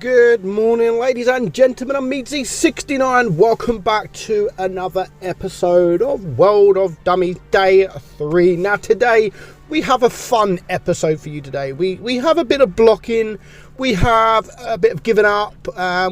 Good morning, ladies and gentlemen. I'm meadsyreplays. Welcome back to another episode of World of Dummies Day 3. Now today we have a fun episode for you today. We have a bit of blocking, we have a bit of giving up,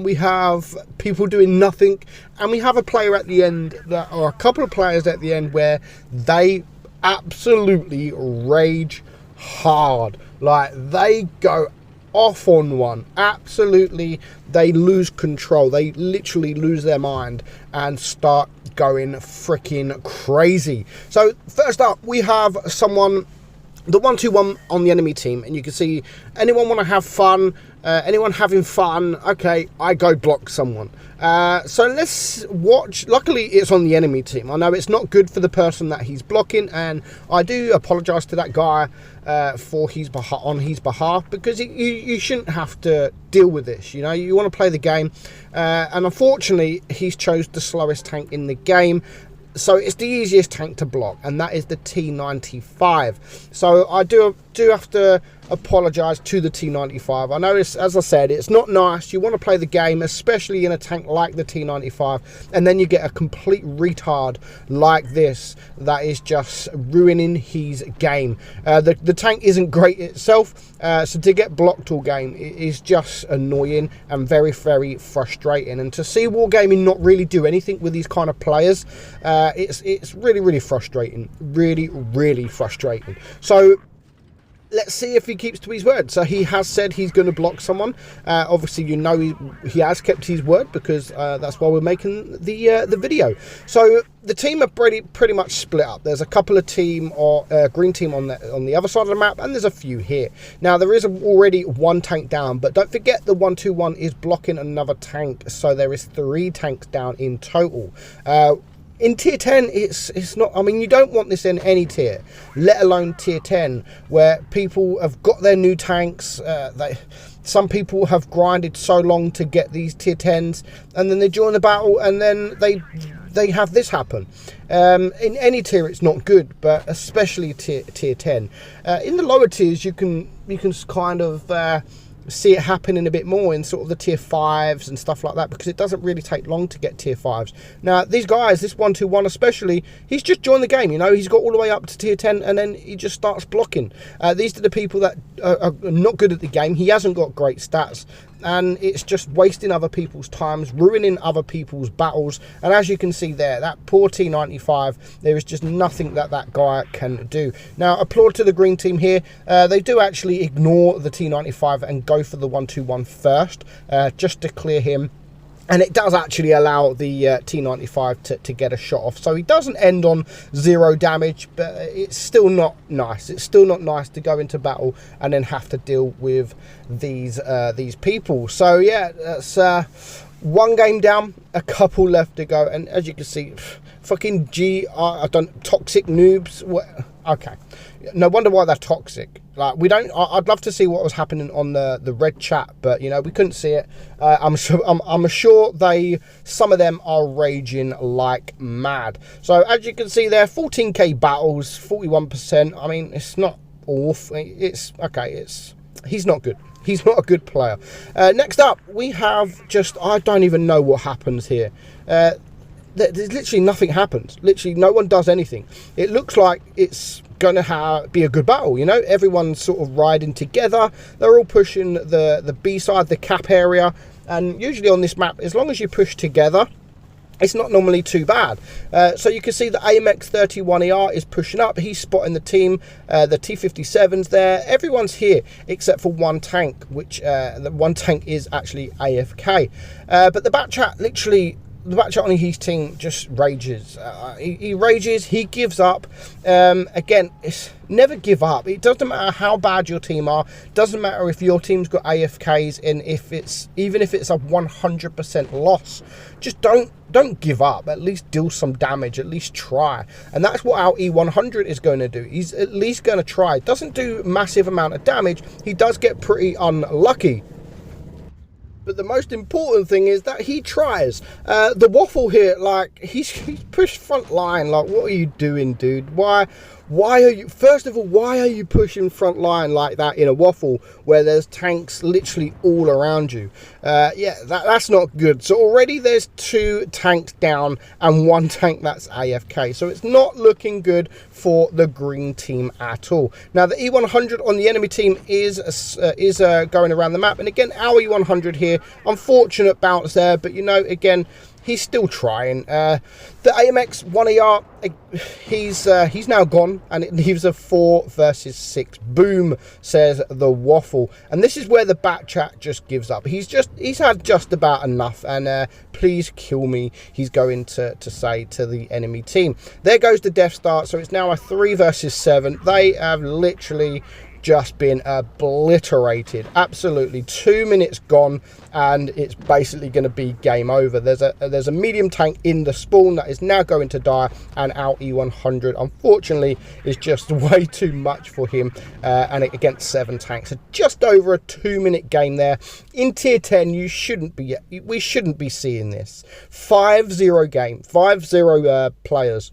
we have people doing nothing, and we have a player at the end, or a couple of players at the end where they absolutely rage hard. Like, they go off on one. Absolutely, they lose control. They literally lose their mind and start going freaking crazy. So first up, we have someone, the 1-2-1 on the enemy team, and you can see anyone want to have fun, anyone having fun, okay, I go block someone. So let's watch. Luckily it's on the enemy team. I know it's not good for the person that he's blocking, and I do apologize to that guy for on his behalf, because you shouldn't have to deal with this. You know, you want to play the game, and unfortunately he's chose the slowest tank in the game. So it's the easiest tank to block, and that is the T95. So I do have to apologise to the T95. I know, it's, as I said, it's not nice. You want to play the game, especially in a tank like the T95, and then you get a complete retard like this that is just ruining his game. The tank isn't great itself, so to get blocked all game is just annoying and very, very frustrating. And to see Wargaming not really do anything with these kind of players, it's really, really frustrating. Really frustrating. So let's see if he keeps to his word. So he has said he's going to block someone. Obviously, you know, he has kept his word, because that's why we're making the video. So the team are pretty much split up. There's a couple of team or green team on the other side of the map, and there's a few here. Now there is already one tank down, but don't forget the 1-2-1 is blocking another tank, so there is 3 tanks down in total. In tier 10, it's not, I mean, you don't want this in any tier, let alone tier 10, where people have got their new tanks. Some people have grinded so long to get these tier 10s, and then they join the battle, and then they have this happen. In any tier it's not good, but especially tier 10. In the lower tiers you can kind of see it happening a bit more in sort of the tier 5s and stuff like that, because it doesn't really take long to get tier 5s. Now these guys, this 1-2-1 especially, he's just joined the game. You know, he's got all the way up to tier 10, and then he just starts blocking. These are the people that are not good at the game. He hasn't got great stats, and it's just wasting other people's times, ruining other people's battles. And as you can see there, that poor T95, there is just nothing that guy can do. Now applaud to the green team here. They do actually ignore the T95 and go for the 1-2-1 first, just to clear him. And it does actually allow the T95 to get a shot off. So he doesn't end on 0 damage, but it's still not nice. It's still not nice to go into battle and then have to deal with these people. So yeah, that's one game down, a couple left to go. And as you can see, fucking toxic noobs. Okay, no wonder why they're toxic. Like, I'd love to see what was happening on the red chat, but you know, we couldn't see it. I'm sure some of them are raging like mad. So as you can see there, 14k battles, 41%. I mean, it's not awful. It's okay. He's not good. He's not a good player. Next up, we have I don't even know what happens here. There's literally nothing happens. Literally no one does anything. It looks like it's gonna be a good battle. You know, everyone's sort of riding together. They're all pushing the B side, the cap area, and usually on this map, as long as you push together, it's not normally too bad. So you can see the AMX 31ER is pushing up. He's spotting the team. The T57's there. Everyone's here except for one tank, which the one tank is actually AFK. But the back chat literally, the back chat on his team just rages. He rages, he gives up. Again, it's never give up. It doesn't matter how bad your team are. Doesn't matter if your team's got AFKs, and even if it's a 100% loss, just don't give up. At least deal some damage. At least try. And that's what our E100 is going to do. He's at least going to try. Doesn't do massive amount of damage. He does get pretty unlucky. But the most important thing is that he tries. The waffle here, like, he's pushed front line. Like, what are you doing, dude? Why Why are you, first of all, why are you pushing front line like that in a waffle where there's tanks literally all around you? Yeah, that's not good. So already there's 2 tanks down and 1 tank that's AFK. So it's not looking good for the green team at all. Now the E100 on the enemy team is going around the map. And again, our E100 here, unfortunate bounce there. But, you know, again, he's still trying. The AMX 1ER, he's now gone, and it leaves a 4 versus 6. Boom, says the waffle. And this is where the bat chat just gives up. He's had just about enough, and please kill me, he's going to say to the enemy team. There goes the Death Star, so it's now a 3 versus 7. They have literally just been obliterated. Absolutely 2 minutes gone, and it's basically going to be game over. There's a medium tank in the spawn that is now going to die, and our E100 unfortunately is just way too much for him, and against 7 tanks. So just over a 2-minute game there. In tier 10, we shouldn't be seeing this. 5-0 game, 5-0 players,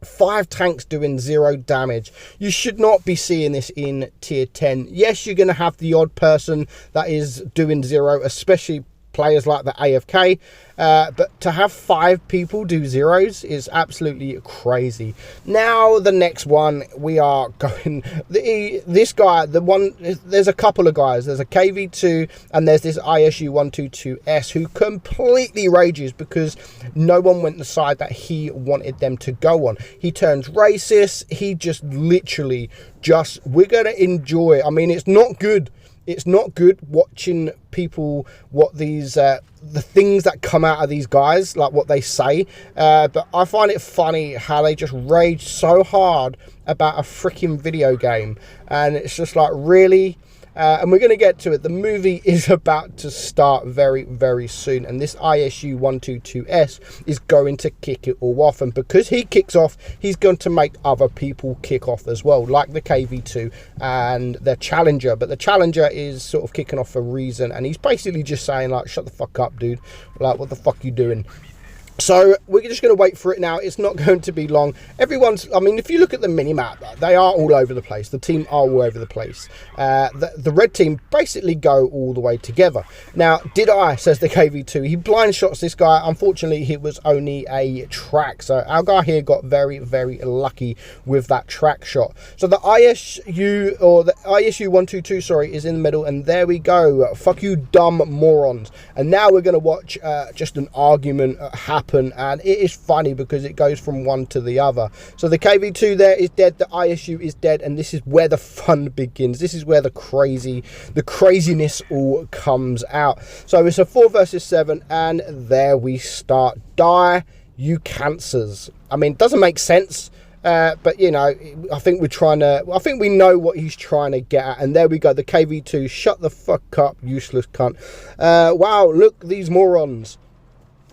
5 tanks doing 0 damage. You should not be seeing this in tier 10. Yes, you're going to have the odd person that is doing 0, especially players like the AFK, but to have 5 people do 0s is absolutely crazy. Now the next one, we are going, this guy, there's a couple of guys. There's a KV2 and there's this ISU 122S who completely rages because no one went the side that he wanted them to go on. He turns racist. He just literally we're going to enjoy. I mean, it's not good. It's not good watching people, what these, the things that come out of these guys, like what they say. But I find it funny how they just rage so hard about a freaking video game. And it's just like, really? And we're going to get to it. The movie is about to start very, very soon. And this ISU 122S is going to kick it all off. And because he kicks off, he's going to make other people kick off as well, like the KV2 and the Challenger. But the Challenger is sort of kicking off for a reason. And he's basically just saying, like, shut the fuck up, dude. Like, what the fuck you doing? So we're just going to wait for it now. It's not going to be long. I mean, if you look at the mini-map, they are all over the place. The team are all over the place. The red team basically go all the way together. Now, says the KV2. He blind shots this guy. Unfortunately, it was only a track. So our guy here got very, very lucky with that track shot. So the ISU 122, sorry, is in the middle. And there we go. Fuck you, dumb morons. And now we're going to watch just an argument happen, and it is funny because it goes from one to the other. So the KV2 there is dead, the ISU is dead, and this is where the fun begins. This is where the craziness all comes out. So it's a 4 versus 7, and there we start. Die, you cancers. I mean, it doesn't make sense. But you know, I think we know what he's trying to get at. And there we go, the KV2, shut the fuck up, useless cunt. Wow, look, these morons.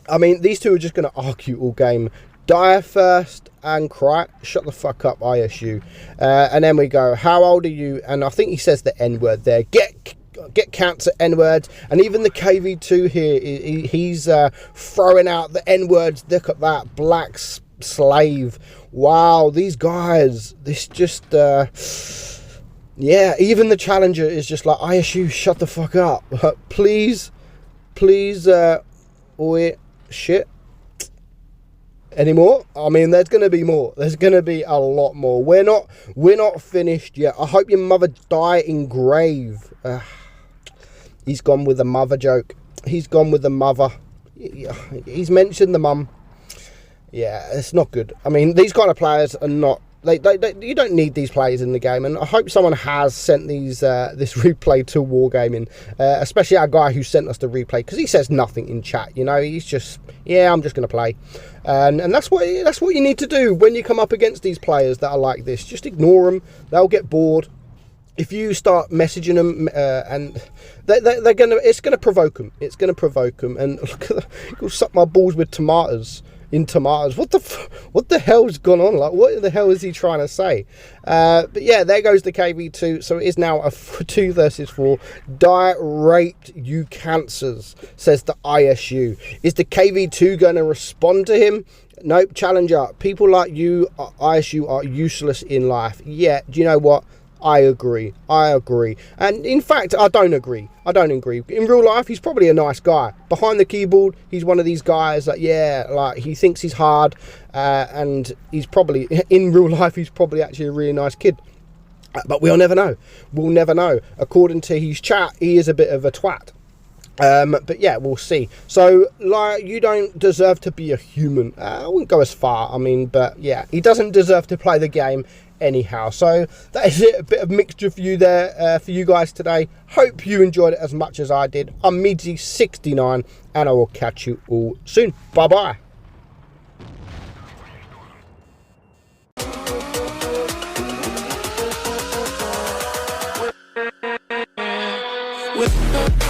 I mean, these two are just going to argue all game. Die first and cry. Shut the fuck up, ISU. And then we go, how old are you? And I think he says the N-word there. Get cancer N-words. And even the KV2 here, he's throwing out the N-words. Look at that. Black slave. Wow, these guys. This just... yeah, even the Challenger is just like, ISU, shut the fuck up. Please, shit anymore. I mean, there's gonna be more. There's gonna be a lot more. We're not finished yet. I hope your mother die in grave. He's gone with the mother joke. He's gone with the mother. He's mentioned the mum. Yeah, it's not good. I mean, these kind of players are not. You don't need these players in the game, and I hope someone has sent this replay to Wargaming, especially our guy who sent us the replay, because he says nothing in chat. You know, he's just, yeah, I'm just going to play, and that's what you need to do when you come up against these players that are like this. Just ignore them; they'll get bored. If you start messaging them, and it's gonna provoke them. It's gonna provoke them, and look at that, you'll suck my balls with tomatoes. In tomatoes. What the hell's gone on? Like, what the hell is he trying to say? But yeah, there goes the KV2. So it is now a 2 versus 4. Die raped, you cancers, says the ISU. Is the KV2 going to respond to him? Nope, Challenger. People like you, ISU, are useless in life. Yeah, do you know what? I agree. And in fact, I don't agree. In real life, he's probably a nice guy. Behind the keyboard, he's one of these guys that, yeah, like, he thinks he's hard, and he's probably, in real life, he's probably actually a really nice kid. But we'll never know. According to his chat, he is a bit of a twat. But yeah, we'll see. So, like, you don't deserve to be a human. I wouldn't go as far, I mean, but yeah, he doesn't deserve to play the game anyhow. So that is it, a bit of mixture for you there, for you guys today. Hope you enjoyed it as much as I did. I'm meadsy69, and I will catch you all soon. Bye bye. With